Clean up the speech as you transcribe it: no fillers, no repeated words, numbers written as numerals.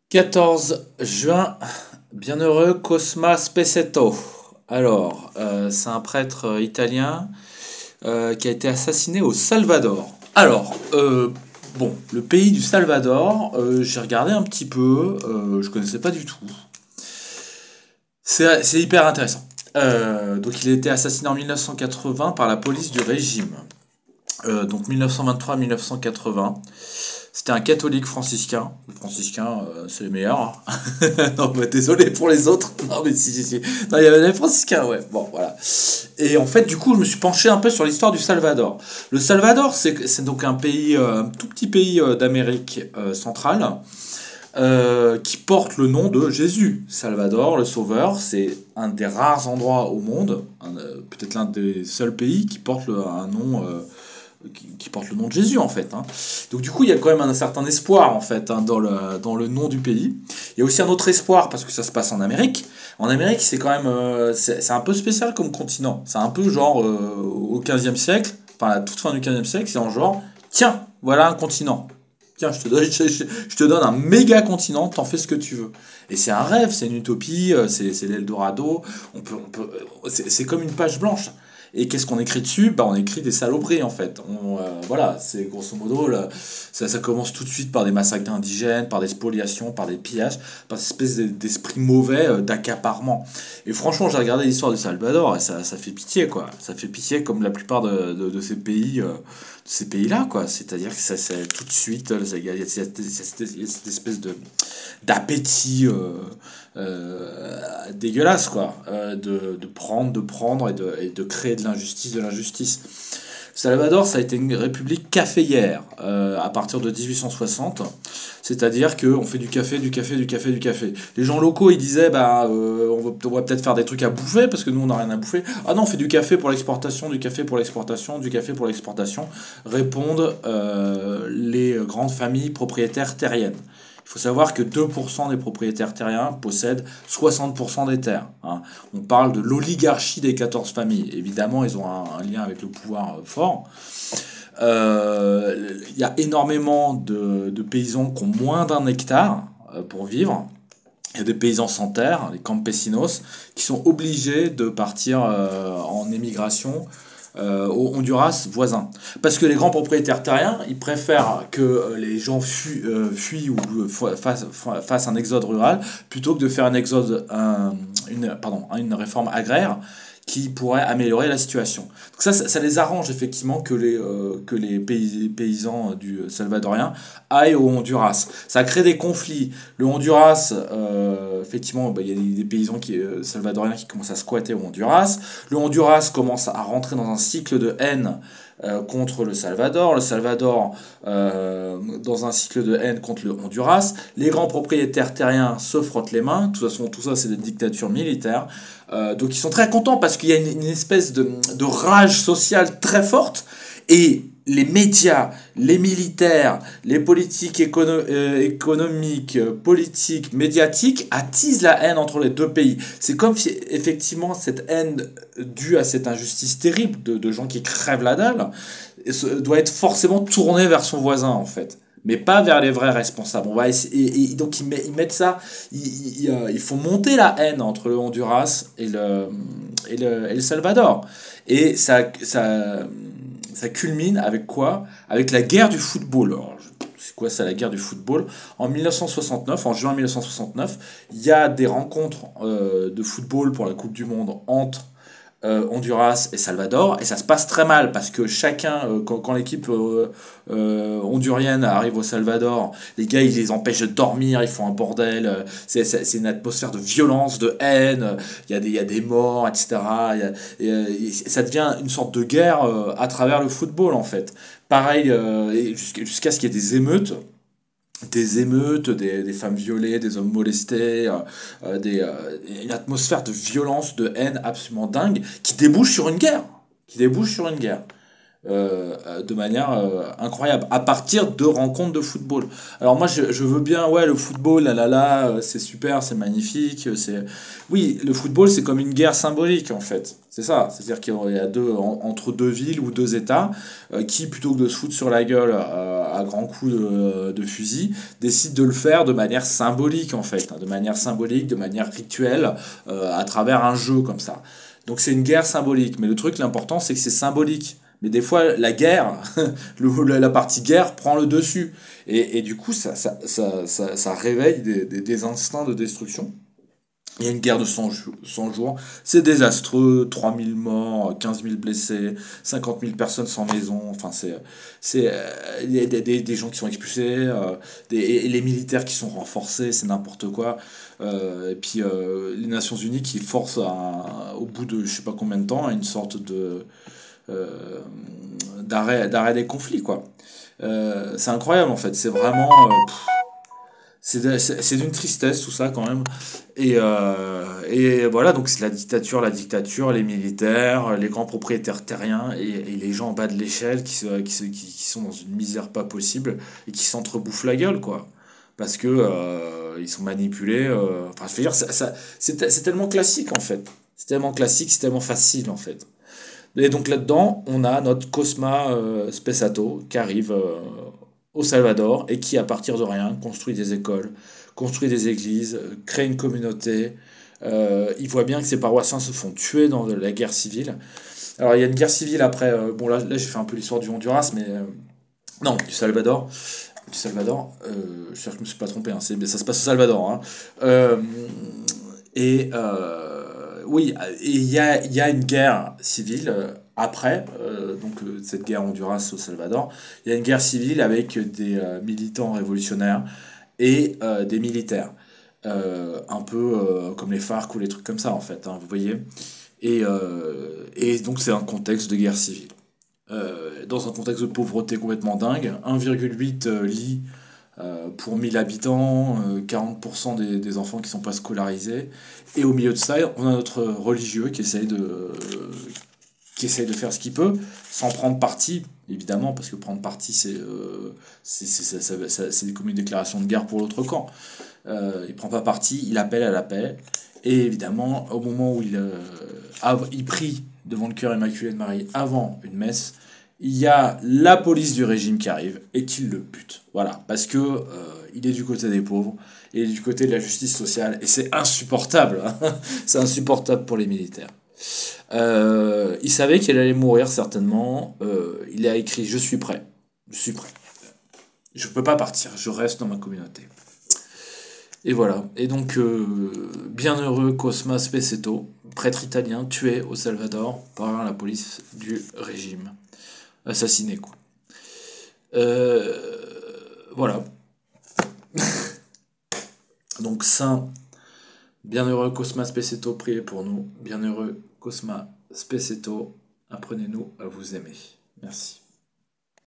14 juin, bienheureux Cosma Specetto. Alors, c'est un prêtre italien qui a été assassiné au Salvador. Alors, bon, le pays du Salvador, j'ai regardé un petit peu, je connaissais pas du tout. C'est hyper intéressant. Donc, il a été assassiné en 1980 par la police du régime. Donc 1923-1980. C'était un catholique franciscain. Les franciscains, c'est les meilleurs. Non, mais désolé pour les autres. Non, mais si. Non, il y avait des franciscains, ouais. Bon, voilà. Et en fait, du coup, je me suis penché un peu sur l'histoire du Salvador. Le Salvador, c'est donc un pays, un tout petit pays d'Amérique centrale, qui porte le nom de Jésus. Salvador, le Sauveur, c'est un des rares endroits au monde, peut-être l'un des seuls pays qui porte un nom qui porte le nom de Jésus en fait. Hein. Donc du coup il y a quand même un certain espoir en fait hein, dans le nom du pays. Il y a aussi un autre espoir parce que ça se passe en Amérique. En Amérique c'est quand même c'est un peu spécial comme continent. C'est un peu genre au 15e siècle, enfin à la toute fin du 15e siècle, c'est en genre tiens voilà un continent. Tiens, je te donne un méga continent, t'en fais ce que tu veux. Et c'est un rêve, c'est une utopie, c'est l'Eldorado. C'est comme une page blanche. Et qu'est-ce qu'on écrit dessus? Bah, on écrit des saloperies en fait. Voilà, c'est grosso modo, là, ça commence tout de suite par des massacres d'indigènes, par des spoliations, par des pillages, par cette espèce d'esprit mauvais d'accaparement. Et franchement, j'ai regardé l'histoire du Salvador et ça fait pitié quoi. Ça fait pitié comme la plupart de ces pays. Ces pays-là, quoi. C'est-à-dire que ça, c'est tout de suite, il y a cette espèce d'appétit dégueulasse, quoi. De prendre et de créer de l'injustice. Salvador, ça a été une république caféière à partir de 1860. C'est-à-dire qu'on fait du café, du café, du café, du café. Les gens locaux, ils disaient, bah, on va peut-être faire des trucs à bouffer, parce que nous, on n'a rien à bouffer. Ah non, on fait du café pour l'exportation, du café pour l'exportation, du café pour l'exportation, répondent les grandes familles propriétaires terriennes. Il faut savoir que 2% des propriétaires terriens possèdent 60% des terres. Hein. On parle de l'oligarchie des 14 familles. Évidemment, ils ont un lien avec le pouvoir fort. Il y a énormément de paysans qui ont moins d'un hectare pour vivre. Il y a des paysans sans terre, les campesinos, qui sont obligés de partir en émigration au Honduras voisin. Parce que les grands propriétaires terriens, ils préfèrent que les gens fuient ou fassent un exode rural plutôt que de faire un exode, une réforme agraire qui pourrait améliorer la situation. Donc ça les arrange effectivement que les paysans du salvadorien aillent au Honduras. Ça crée des conflits. Le Honduras, effectivement, bah, il y a des paysans salvadoriens qui commencent à squatter au Honduras. Le Honduras commence à rentrer dans un cycle de haine contre le Salvador. Le Salvador dans un cycle de haine contre le Honduras. Les grands propriétaires terriens se frottent les mains. De toute façon, tout ça, c'est des dictatures militaires. Donc ils sont très contents parce qu'il y a une espèce de rage sociale très forte et les médias, les militaires, les politiques économiques, politiques, médiatiques attisent la haine entre les deux pays. C'est comme si effectivement cette haine due à cette injustice terrible de gens qui crèvent la dalle doit être forcément tournée vers son voisin en fait. Mais pas vers les vrais responsables. On va essayer, et donc ils mettent ça, ils font monter la haine entre le Honduras et le Salvador. Et ça culmine avec quoi? Avec la guerre du football. Alors, c'est quoi ça, la guerre du football? En 1969, en juin 1969, il y a des rencontres de football pour la Coupe du Monde entre Honduras et Salvador, et ça se passe très mal parce que chacun, quand l'équipe hondurienne arrive au Salvador, les gars ils les empêchent de dormir, ils font un bordel, c'est une atmosphère de violence, de haine, il y a des morts, etc. Ça devient une sorte de guerre à travers le football en fait. Pareil, jusqu'à ce qu'il y ait des émeutes, des femmes violées, des hommes molestés, une atmosphère de violence, de haine absolument dingue qui débouche sur une guerre. Qui débouche sur une guerre. de manière incroyable, à partir de rencontres de football. Alors moi, je veux bien, ouais, le football, c'est super, c'est magnifique, c'est... Oui, le football, c'est comme une guerre symbolique, en fait. C'est ça, c'est-à-dire qu'il y a entre deux villes ou deux États qui, plutôt que de se foutre sur la gueule à grands coups de fusil, décident de le faire de manière symbolique, en fait, hein, de manière symbolique, de manière rituelle, à travers un jeu comme ça. Donc c'est une guerre symbolique, mais le truc, l'important, c'est que c'est symbolique. Mais des fois, la guerre, la partie guerre prend le dessus. Et du coup, ça réveille des instincts de destruction. Il y a une guerre de 100 jours. C'est désastreux. 3000 morts, 15 000 blessés, 50 000 personnes sans maison. Enfin, il y a des gens qui sont expulsés, et les militaires qui sont renforcés, c'est n'importe quoi. Et puis, les Nations Unies qui forcent, au bout de je sais pas combien de temps, à une sorte euh, d'arrêt des conflits, quoi. C'est incroyable, en fait. C'est vraiment... c'est d'une tristesse, tout ça, quand même. Et voilà, donc c'est la dictature, les militaires, les grands propriétaires terriens et les gens en bas de l'échelle qui sont dans une misère pas possible et qui s'entrebouffent la gueule, quoi. Parce que ils sont manipulés. Enfin, je veux dire, c'est tellement classique, en fait. C'est tellement classique, c'est tellement facile, en fait. Et donc là-dedans, on a notre Cosma Spessato qui arrive au Salvador et qui, à partir de rien, construit des écoles, construit des églises, crée une communauté. Il voit bien que ses paroissiens se font tuer dans la guerre civile. Alors il y a une guerre civile après. Bon là j'ai fait un peu l'histoire du Honduras, mais non, du Salvador. Du Salvador. J'espère que je me suis pas trompé. Hein, ça se passe au Salvador. Hein. Euh, oui, et il y a une guerre civile après, cette guerre Honduras au Salvador, il y a une guerre civile avec des militants révolutionnaires et des militaires. Un peu comme les FARC ou les trucs comme ça, en fait, hein, vous voyez. Et donc c'est un contexte de guerre civile. Dans un contexte de pauvreté complètement dingue, 1,8 lits pour 1000 habitants, 40% des enfants qui sont pas scolarisés. Et au milieu de ça, on a notre religieux qui essaye de faire ce qu'il peut, sans prendre parti, évidemment, parce que prendre parti, c'est comme une déclaration de guerre pour l'autre camp. Il prend pas parti, il appelle à la paix. Et évidemment, au moment où il prie devant le cœur immaculé de Marie avant une messe, il y a la police du régime qui arrive et qui le bute. Voilà, parce que il est du côté des pauvres, il est du côté de la justice sociale, et c'est insupportable. Hein. C'est insupportable pour les militaires. Il savait qu'il allait mourir certainement. Il a écrit: je suis prêt, je suis prêt. Je peux pas partir, je reste dans ma communauté. Et voilà. Et donc, bienheureux Cosma Spessato, prêtre italien tué au Salvador par la police du régime. Assassiné, quoi. Voilà. Donc, saint, bienheureux Cosma Spessato, priez pour nous. Bienheureux Cosma Spessato, apprenez-nous à vous aimer. Merci.